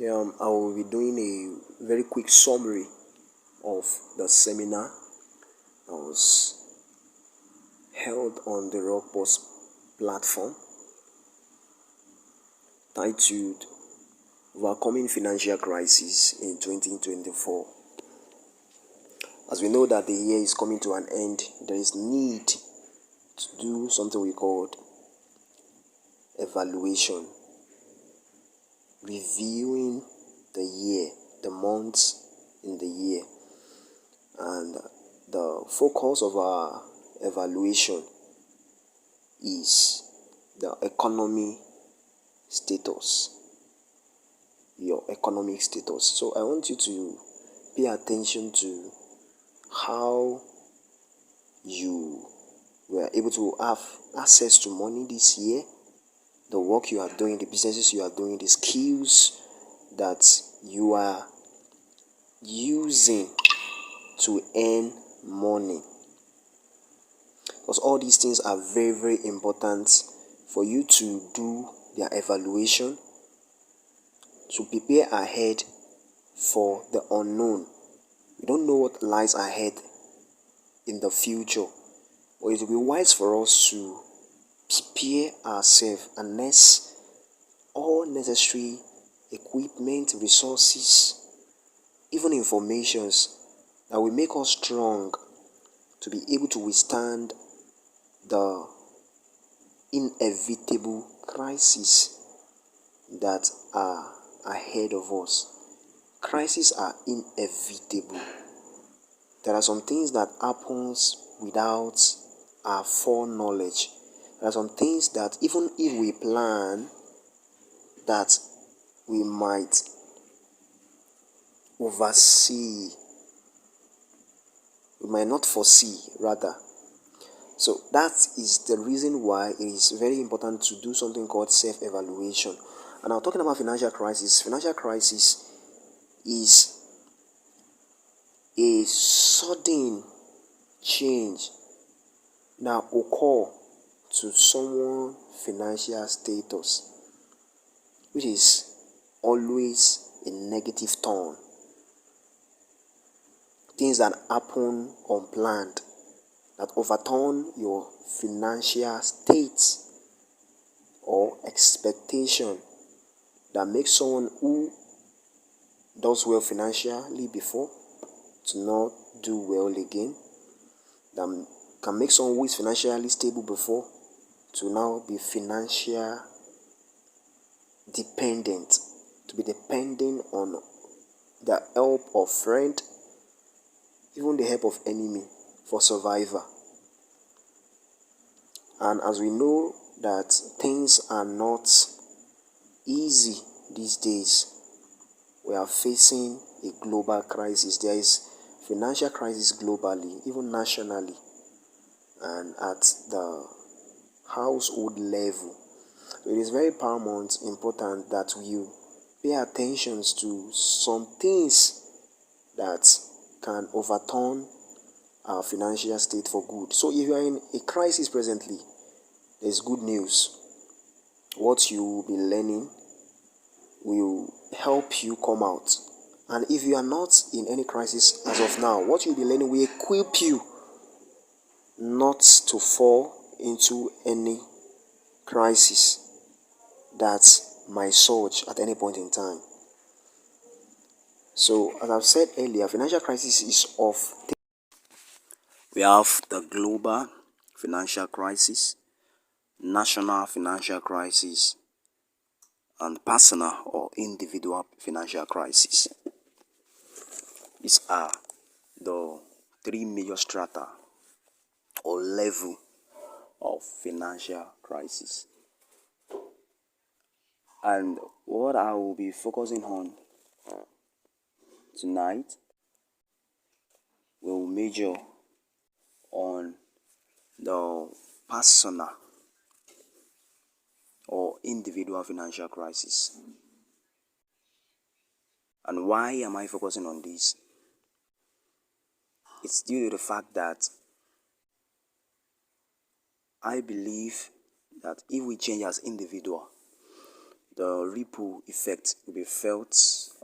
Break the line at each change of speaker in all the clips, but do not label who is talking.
I will be doing a very quick summary of the seminar that was held on the Rockboss platform titled Overcoming Financial Crisis in 2024. As we know that the year is coming to an end, there is need to do something we called evaluation, reviewing the year, the months in the year. And the focus of our evaluation is the economy status, your economic status. So I want you to pay attention to how you were able to have access to money this year, the work you are doing, the businesses you are doing, the skills that you are using to earn money. Because all these things are very, very important for you to do their evaluation, to prepare ahead for the unknown. We don't know what lies ahead in the future, but it will be wise for us to prepare ourselves and nest all necessary equipment, resources, even informations that will make us strong to be able to withstand the inevitable crises that are ahead of us. Crises are inevitable. There are some things that happens without our foreknowledge. There are some things that even if we plan, that we might oversee, we might not foresee rather. So that is the reason why it is very important to do something called self-evaluation. And now talking about financial crisis is a sudden change that occur to someone's financial status, which is always a negative turn. Things that happen unplanned, that overturn your financial state or expectation, that makes someone who does well financially before to not do well again, that can make someone who is financially stable before to now be financial dependent, to be depending on the help of friend, even the help of enemy for survival. And as we know that things are not easy these days, we are facing a global crisis. There is financial crisis globally, even nationally, and at the household level. So it is very paramount important that we pay attention to some things that can overturn our financial state for good. So if you are in a crisis presently, there's good news. What you will be learning will help you come out. And if you are not in any crisis as of now, what you'll be learning will equip you not to fall into any crisis that might surge at any point in time. So, as I've said earlier, financial crisis is of. We have the global financial crisis, national financial crisis, and personal or individual financial crisis. These are the three major strata or level of financial crisis. And what I will be focusing on tonight will major on the personal or individual financial crisis. And why am I focusing on this? It's due to the fact that I believe that if we change as individual, the ripple effect will be be felt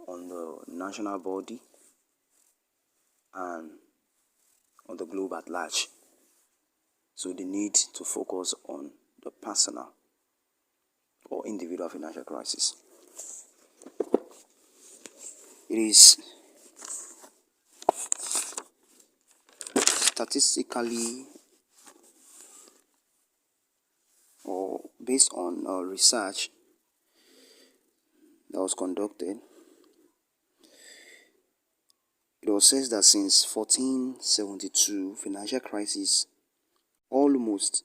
on the national body and on the globe at large. So the need to focus on the personal or individual financial crisis. It is statistically or based on research that was conducted. It was said that since 1472, financial crises almost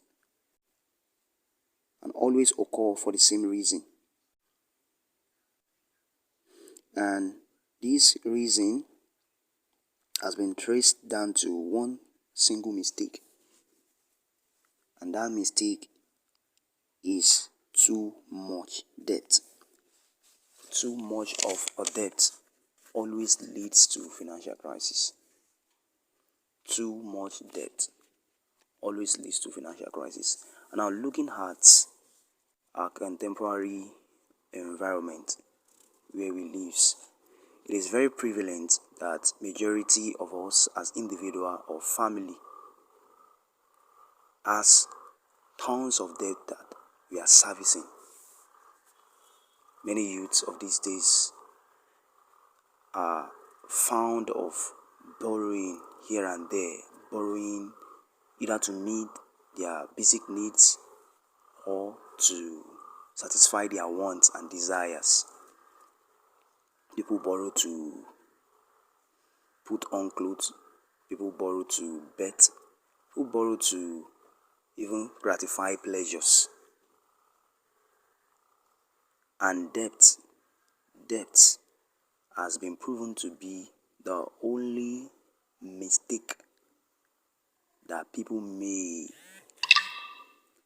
and always occur for the same reason. And this reason has been traced down to one single mistake. And that mistake is too much debt. Too much of a debt always leads to financial crisis. Too much debt always leads to financial crisis. And now looking at our contemporary environment where we live, it is very prevalent that majority of us as individual or family has tons of debt that we are servicing. Many youths of these days are found of borrowing here and there, borrowing either to meet their basic needs or to satisfy their wants and desires. People borrow to put on clothes, people borrow to bet, people borrow to even gratify pleasures. And debt has been proven to be the only mistake that people make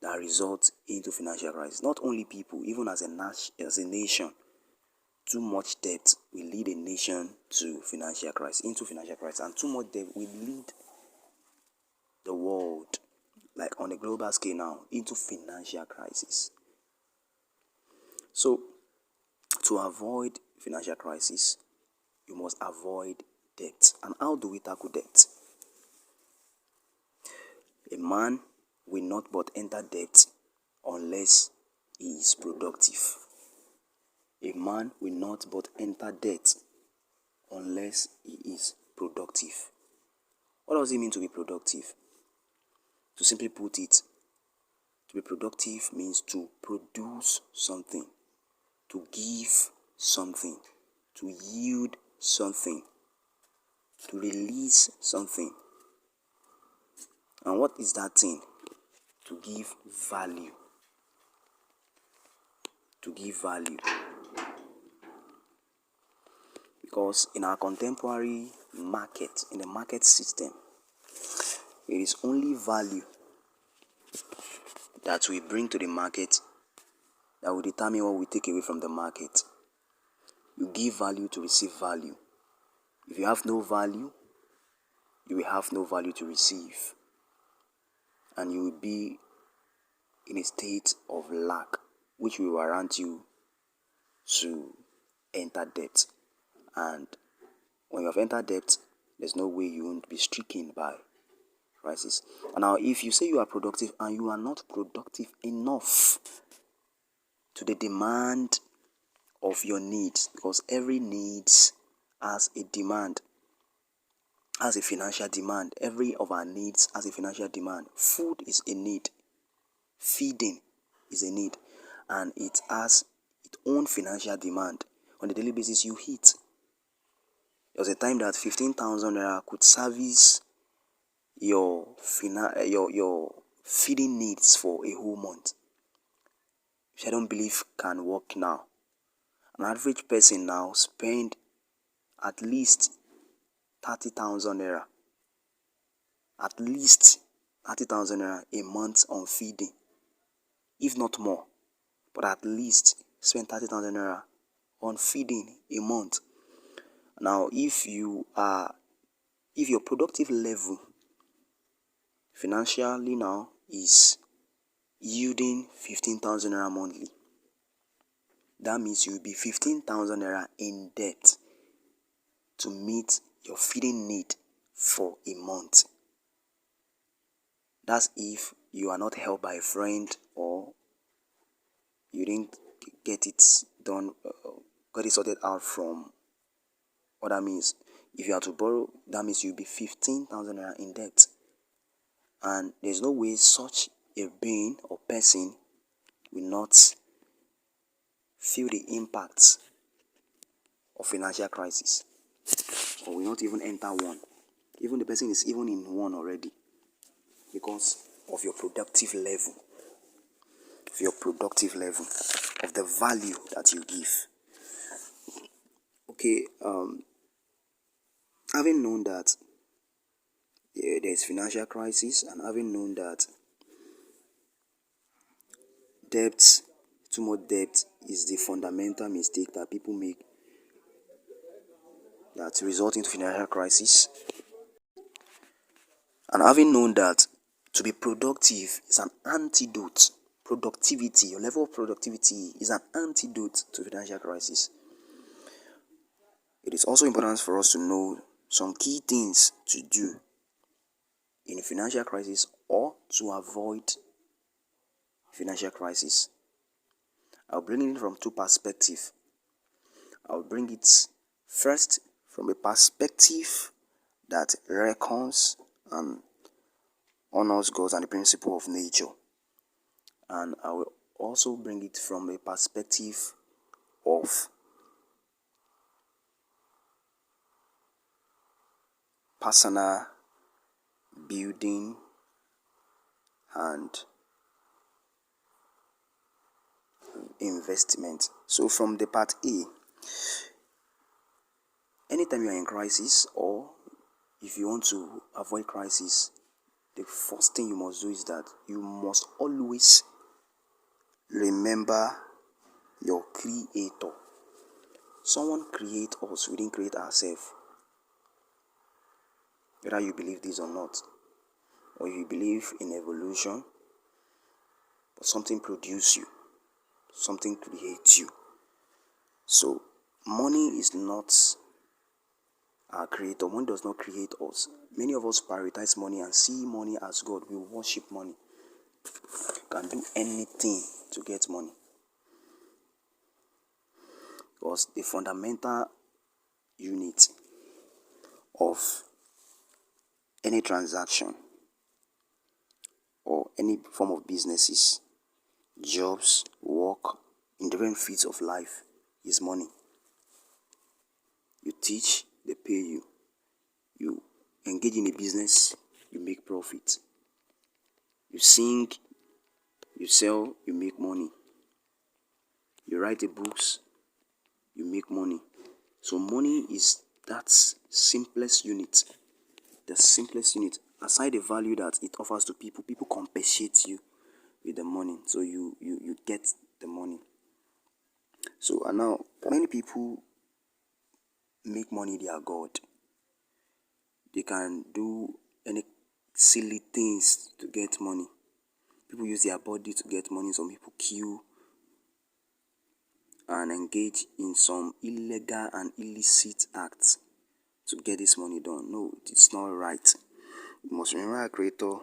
that results into financial crisis. Not only people, even as a nation, too much debt will lead a nation to financial crisis, and too much debt will lead the world, like on a global scale now, into financial crisis. So, to avoid financial crisis, you must avoid debt. And how do we tackle debt? A man will not but enter debt unless he is productive. A man will not but enter debt unless he is productive. What does it mean to be productive? To simply put it, to be productive means to produce something, to give something, to yield something, to release something. And what is that thing? To give value. To give value. Because in our contemporary market, in the market system, it is only value that we bring to the market that will determine what we take away from the market. You give value to receive value. If you have no value, you will have no value to receive. And you will be in a state of lack, which will warrant you to enter debt. And when you have entered debt, there's no way you won't be stricken by crisis. And now, if you say you are productive and you are not productive enough to the demand of your needs, because every needs has a demand, has a financial demand. Every of our needs has a financial demand. Food is a need. Feeding is a need. And it has its own financial demand. On a daily basis, you eat. There was a time that 15,000 naira could service your feeding needs for a whole month, which I don't believe can work now. An average person now spend at least 30,000 naira. At least 30,000 naira a month on feeding, if not more. But at least spend 30,000 naira on feeding a month. Now, if your productive level financially now is yielding 15,000 naira monthly, that means you'll be 15,000 naira in debt to meet your feeding need for a month. That's if you are not helped by a friend or you didn't get it done, got it sorted out from other means. If you are to borrow, that means you'll be 15,000 naira in debt. And there's no way such a being or person will not feel the impact of financial crisis, or will not even enter one. Even the person is even in one already, because of your productive level, of the value that you give. Okay, having known that there's financial crisis, and having known that debt, too much debt, is the fundamental mistake that people make that result into financial crisis, and having known that to be productive is an antidote, productivity, your level of productivity is an antidote to financial crisis, it is also important for us to know some key things to do in a financial crisis or to avoid financial crisis. I'll bring it from two perspectives. I'll bring it first from a perspective that reckons and honors God and the principle of nature. And I will also bring it from a perspective of personal building and investment. So from the part A, anytime you are in crisis, or if you want to avoid crisis, the first thing you must do is that you must always remember your creator. Someone create us, we didn't create ourselves. Whether you believe this or not, or you believe in evolution, but something produces you, something creates you. So money is not our creator. Money does not create us. Many of us prioritize money and see money as God. We worship money. You can do anything to get money, because the fundamental unit of any transaction or any form of businesses, jobs, work in different fields of life is money. You teach, they pay you. You engage in a business, you make profit. You sing, you sell, you make money. You write the books, you make money. So money is that simplest unit. The simplest unit. Aside the value that it offers to people, people compensate you with the money. So you get the money. So and now many people make money their God. They can do any silly things to get money. People use their body to get money. Some people kill and engage in some illegal and illicit acts to get this money done. No, it's not right. You must remember our creator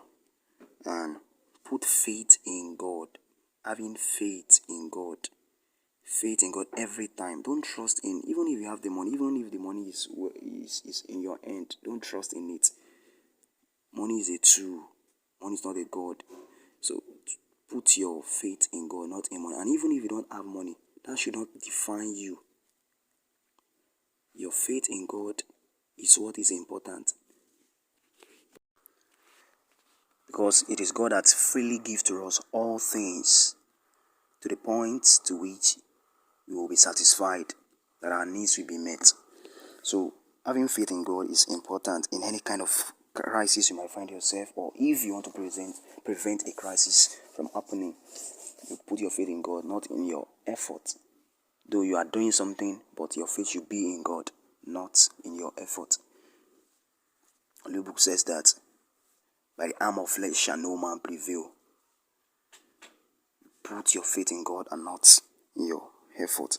and put faith in God. Having faith in God. Faith in God every time. Don't trust in, even if you have the money, even if the money is in your hand, don't trust in it. Money is a tool. Money is not a God. So put your faith in God, not in money. And even if you don't have money, that should not define you. Your faith in God is what is important. Because it is God that freely gives to us all things to the point to which we will be satisfied, that our needs will be met. So having faith in God is important in any kind of crisis you might find yourself, or if you want to prevent a crisis from happening, you put your faith in God, not in your effort. Though you are doing something, but your faith should be in God, not in your effort. The book says that by the arm of flesh shall no man prevail. Put your faith in God and not in your effort.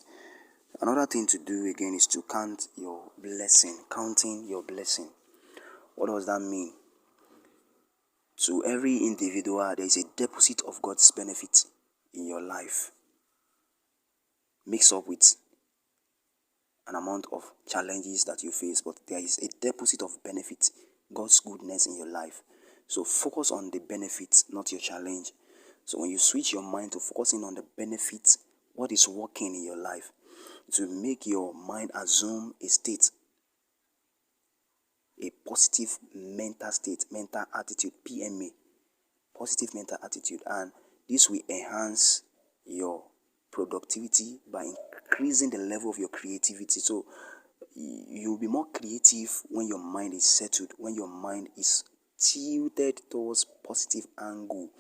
Another thing to do again is to count your blessing. Counting your blessing. What does that mean? To every individual, there is a deposit of God's benefit in your life, mixed up with an amount of challenges that you face, but there is a deposit of benefit, God's goodness in your life. So focus on the benefits, not your challenge. So when you switch your mind to focusing on the benefits, what is working in your life, to make your mind assume a state, a positive mental state, mental attitude, PMA, positive mental attitude, and this will enhance your productivity by increasing the level of your creativity. So you'll be more creative when your mind is settled, when your mind is tilted towards positive angle,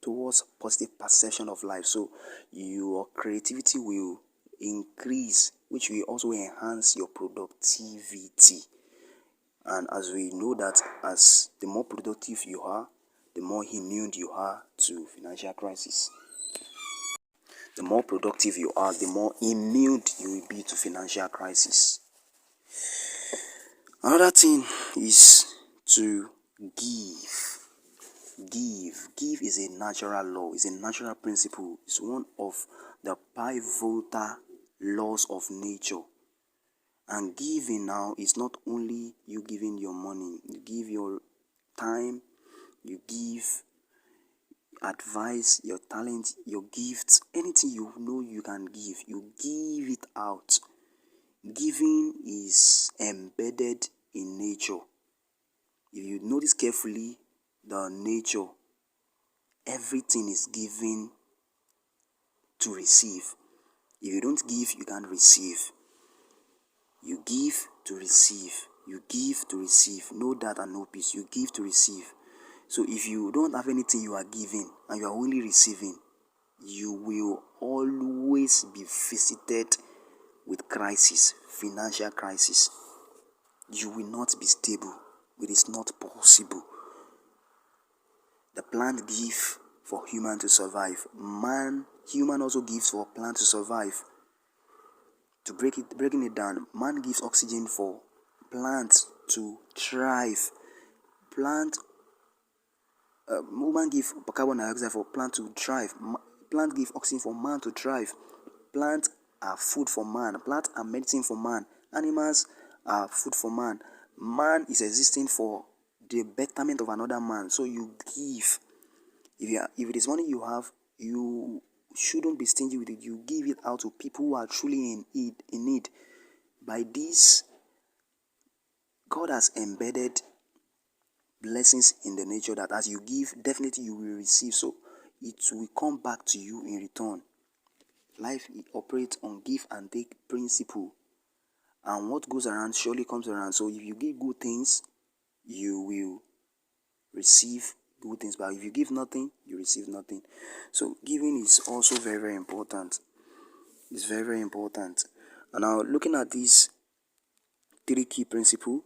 towards positive perception of life. So your creativity will increase, which will also enhance your productivity. And as we know that, as the more productive you are, the more immune you are to financial crisis. The more productive you are, the more immune you will be to financial crisis. Another thing is to give. Give is a natural law, is a natural principle. It's one of the pivotal laws of nature. And giving now is not only you giving your money, you give your time, you give advice, your talent, your gifts, anything you know you can give, you give it out. Giving is embedded in nature. If you notice carefully, the nature, everything is given to receive. If you don't give, you can't receive. You give to receive. You give to receive. No doubt and no peace. You give to receive. So if you don't have anything you are giving and you are only receiving, you will always be visited with crisis, financial crisis. You will not be stable. It is not possible. The plant gives for human to survive. Human also gives for plant to survive. To breaking it down, man gives oxygen for plants to thrive. Woman give carbon dioxide for plant to thrive. Plant give oxygen for man to thrive. Plants are food for man. Plants are medicine for man. Animals are food for man. Man is existing for the betterment of another man. So you give. If it is money you have, you shouldn't be stingy with it. You give it out to people who are truly in need. By this, God has embedded blessings in the nature that as you give, definitely you will receive. So it will come back to you in return. Life operates on give and take principle. And what goes around surely comes around. So if you give good things, you will receive good things. But if you give nothing, you receive nothing. So giving is also very, very important. It's very, very important. And now looking at these three key principles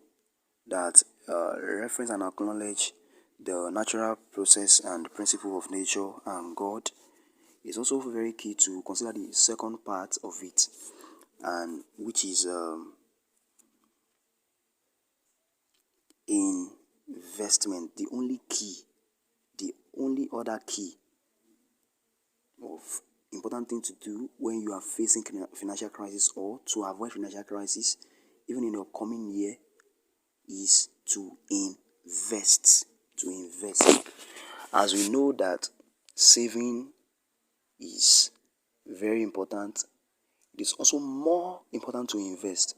that reference and acknowledge the natural process and principle of nature and God, is also very key to consider the second part of it, and which is investment. The only other key of important thing to do when you are facing financial crisis or to avoid financial crisis, even in the coming year, is to invest. As we know that saving is very important, it is also more important to invest.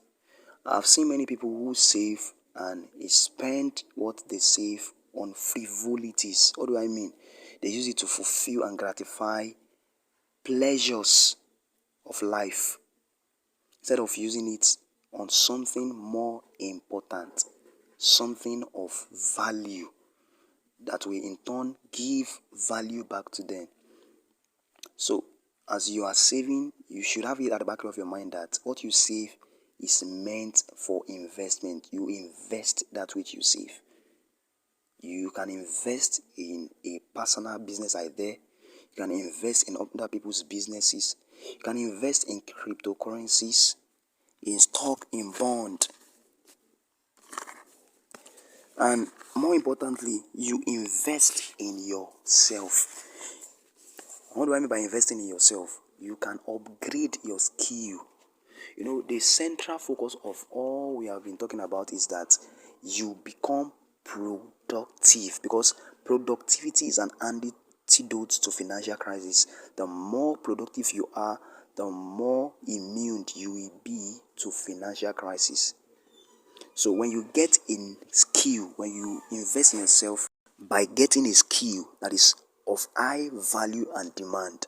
I've seen many people who save and spend what they save on frivolities. What do I mean? They use it to fulfill and gratify pleasures of life instead of using it on something more important, something of value that will in turn give value back to them. So as you are saving, you should have it at the back of your mind that what you save is meant for investment. You invest that which you save. You can invest in a personal business idea. You can invest in other people's businesses. You can invest in cryptocurrencies, in stock, in bond, and more importantly, you invest in yourself. What do I mean by investing in yourself? You can upgrade your skill. The central focus of all we have been talking about is that you become productive, because productivity is an antidote to financial crisis. The more productive you are, the more immune you will be to financial crisis. So when you get in skill, when you invest in yourself by getting a skill that is of high value and demand,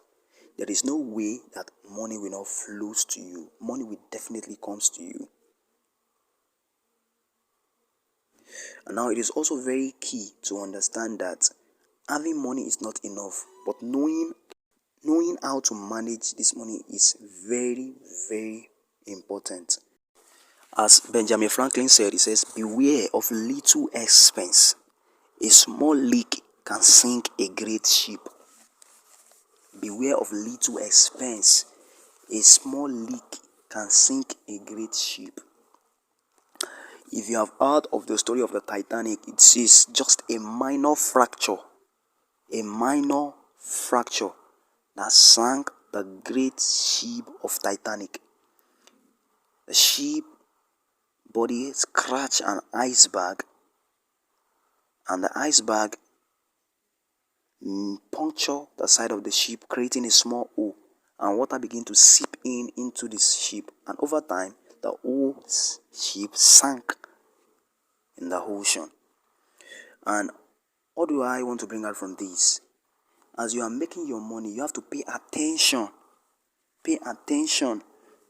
there is no way that money will not flow to you. Money will definitely comes to you. And now it is also very key to understand that having money is not enough, but knowing how to manage this money is very, very important. As Benjamin Franklin said, he says, beware of little expense. A small leak can sink a great ship. Beware of little expense. A small leak can sink a great ship. If you have heard of the story of the Titanic, it is just a minor fracture that sank the great ship of Titanic. The ship body scratched an iceberg, and the iceberg punctured the side of the ship, creating a small hole, and water began to seep into this ship, and over time the whole ship sank in the ocean. And what do I want to bring out from this? As you are making your money, you have to pay attention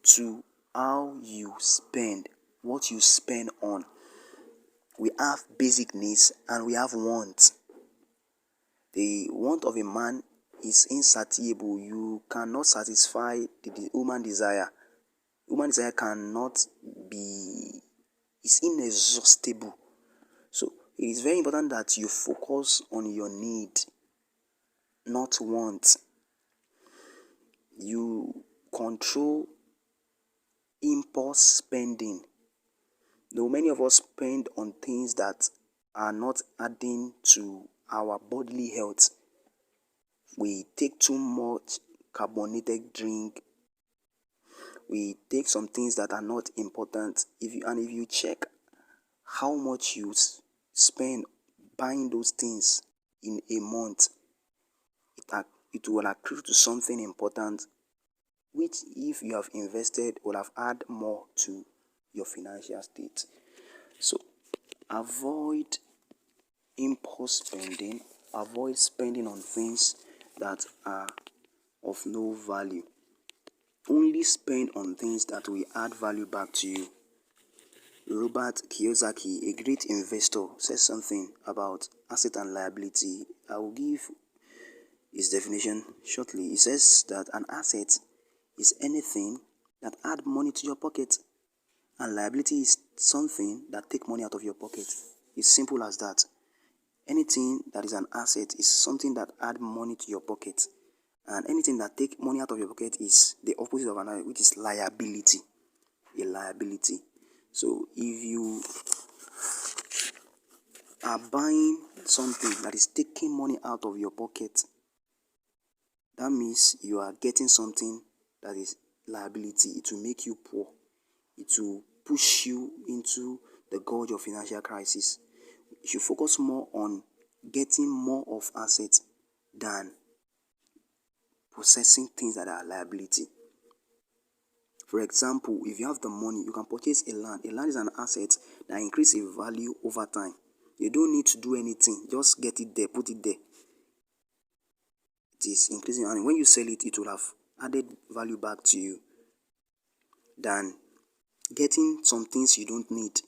to how you spend, what you spend on. We have basic needs and we have wants. The want of a man is insatiable. You cannot satisfy the human desire. Human desire is inexhaustible. So it is very important that you focus on your need, not want. You control impulse spending. Though many of us spend on things that are not adding to our bodily health. We take too much carbonated drink. We take some things that are not important. If you check how much you spend buying those things in a month, it will accrue to something important, which if you have invested will have add more to your financial state. So avoid impulse spending. Avoid spending on things that are of no value. Only spend on things that will add value back to you. Robert Kiyosaki, a great investor, says something about asset and liability. I will give his definition shortly. He says that an asset is anything that add money to your pocket, and liability is something that take money out of your pocket. It's simple as that. Anything that is an asset is something that add money to your pocket, and anything that take money out of your pocket is the opposite of an asset, which is liability. A liability. So if you are buying something that is taking money out of your pocket, that means you are getting something that is liability. It will make you poor. It will push you into the gorge of financial crisis. You should focus more on getting more of assets than possessing things that are liability. For example, if you have the money, you can purchase a land. A land is an asset that increases in value over time. You don't need to do anything. Just get it there, put it there. It is increasing, and when you sell it, it will have added value back to you than getting some things you don't need,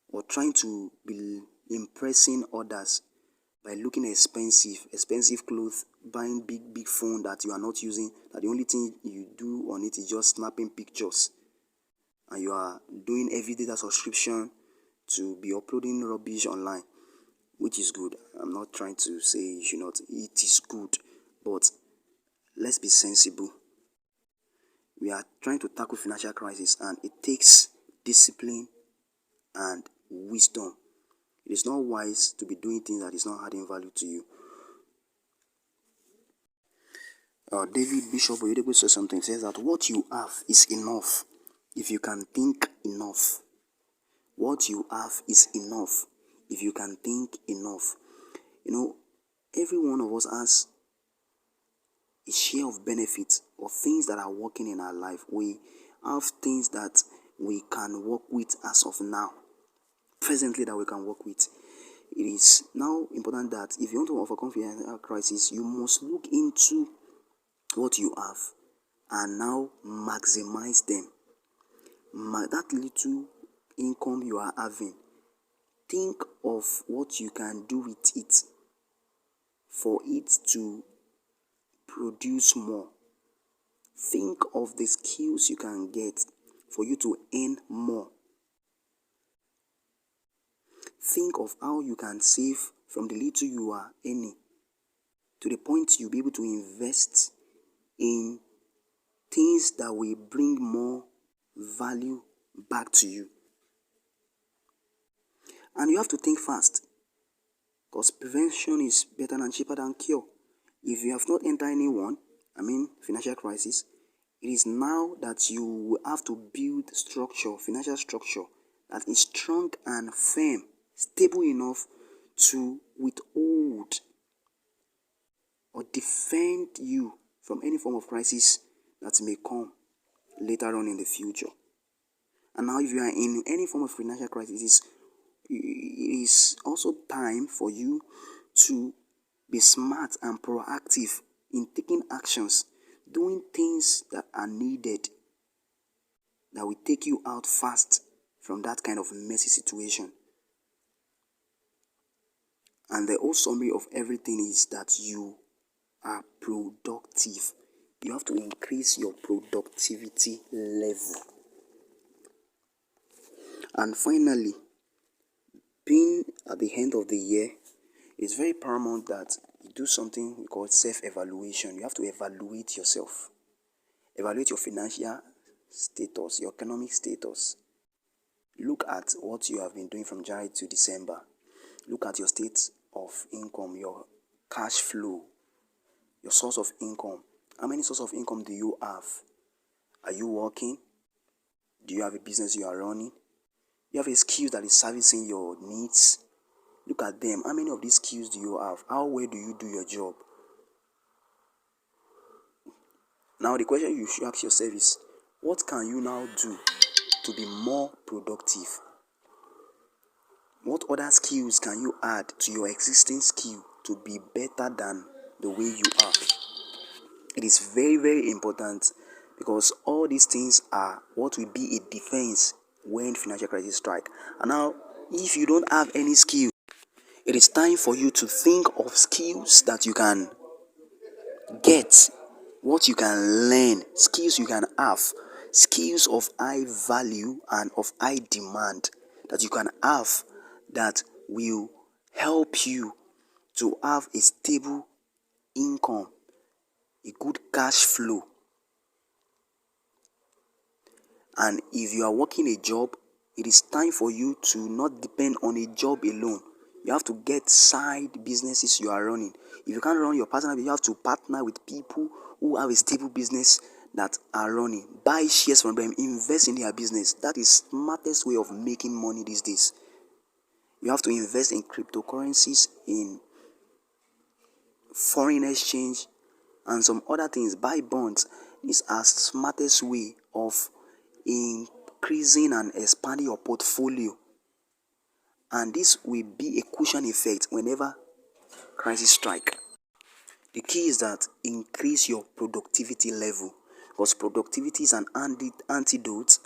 or trying to be impressing others by looking expensive clothes, buying big phone that you are not using, that the only thing you do on it is just snapping pictures, and you are doing every data subscription to be uploading rubbish online, which is good. I'm not trying to say you should not. It is good, but let's be sensible. we are trying to tackle financial crisis, and it takes discipline and wisdom. It is not wise to be doing things that is not adding value to you. David Bishop Oyedepo says something. He says that what you have is enough if you can think enough. What you have is enough if you can think enough. Every one of us has a share of benefits or things that are working in our life. We have things that we can work with as of now, presently, that we can work with. It is now important that if you want to overcome financial crisis, you must look into what you have and now maximize them. That little income you are having, think of what you can do with it for it to produce more. Think of the skills you can get for you to earn more. Think of how you can save from the little you are earning to the point you'll be able to invest in things that will bring more value back to you. And you have to think fast, because prevention is better and cheaper than cure. If you have not entered financial crisis, it is now that you will have to build financial structure that is strong and firm, stable enough to withhold or defend you from any form of crisis that may come later on in the future. And now if you are in any form of financial crisis, it is also time for you to be smart and proactive in taking actions, doing things that are needed, that will take you out fast from that kind of messy situation. And the whole summary of everything is that you are productive. You have to increase your productivity level. And finally, being at the end of the year, it's very paramount that you do something we call self-evaluation. You have to evaluate yourself. Evaluate your financial status, your economic status. Look at what you have been doing from January to December. Look at your state of income, your cash flow, your source of income. How many sources of income do you have? Are you working? Do you have a business you are running? You have a skill that is servicing your needs. Look at them. How many of these skills do you have? How well do you do your job? Now the question you should ask yourself is, what can you now do to be more productive? What other skills can you add to your existing skill to be better than the way you are? It is very, very important, because all these things are what will be a defense when financial crisis strike. And now, if you don't have any skill, it is time for you to think of skills that you can get, what you can learn, skills you can have, skills of high value and of high demand that you can have, that will help you to have a stable income, a good cash flow. And if you are working a job, it is time for you to not depend on a job alone. You have to get side businesses you are running. If you can't run your personal business, you have to partner with people who have a stable business that are running. Buy shares from them, invest in their business. That is the smartest way of making money these days. You have to invest in cryptocurrencies, in foreign exchange, and some other things. Buy bonds. These are the smartest way of increasing and expanding your portfolio. And this will be a cushion effect whenever crisis strike. The key is that increase your productivity level, because productivity is an antidote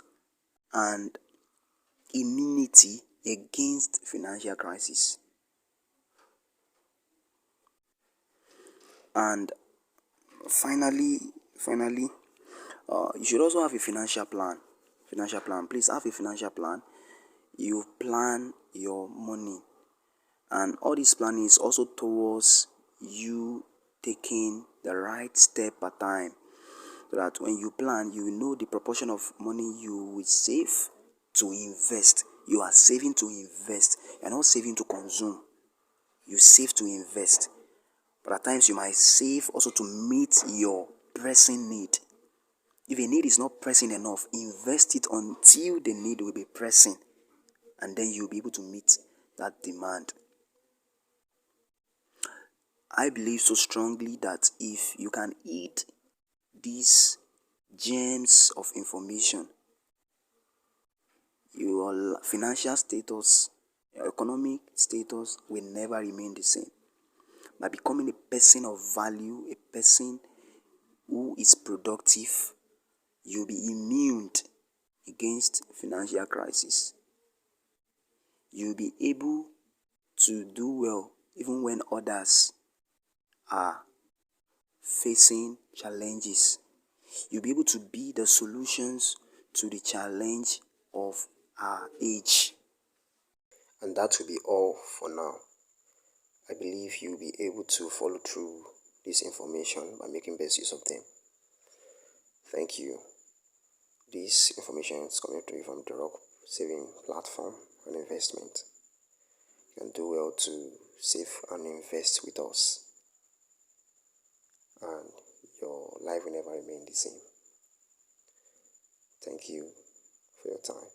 and immunity against financial crisis. And finally, you should also have a financial plan. Please have a financial plan. You plan your money, and all this planning is also towards you taking the right step at time. so that when you plan, you know the proportion of money you will save to invest. You are saving to invest. You're not saving to consume. You save to invest. But at times you might save also to meet your pressing need. If a need is not pressing enough, invest it until the need will be pressing, and then you'll be able to meet that demand. I believe so strongly that if you can eat these gems of information, your financial status, your economic status will never remain the same. By becoming a person of value, a person who is productive, you'll be immune against financial crisis. You'll be able to do well even when others are facing challenges. You'll be able to be the solutions to the challenge of our age. And that will be all for now. I believe you'll be able to follow through this information by making best use of them. Thank you. This information is coming to you from the Rock Saving Platform and Investment. You can do well to save and invest with us, and your life will never remain the same. Thank you for your time.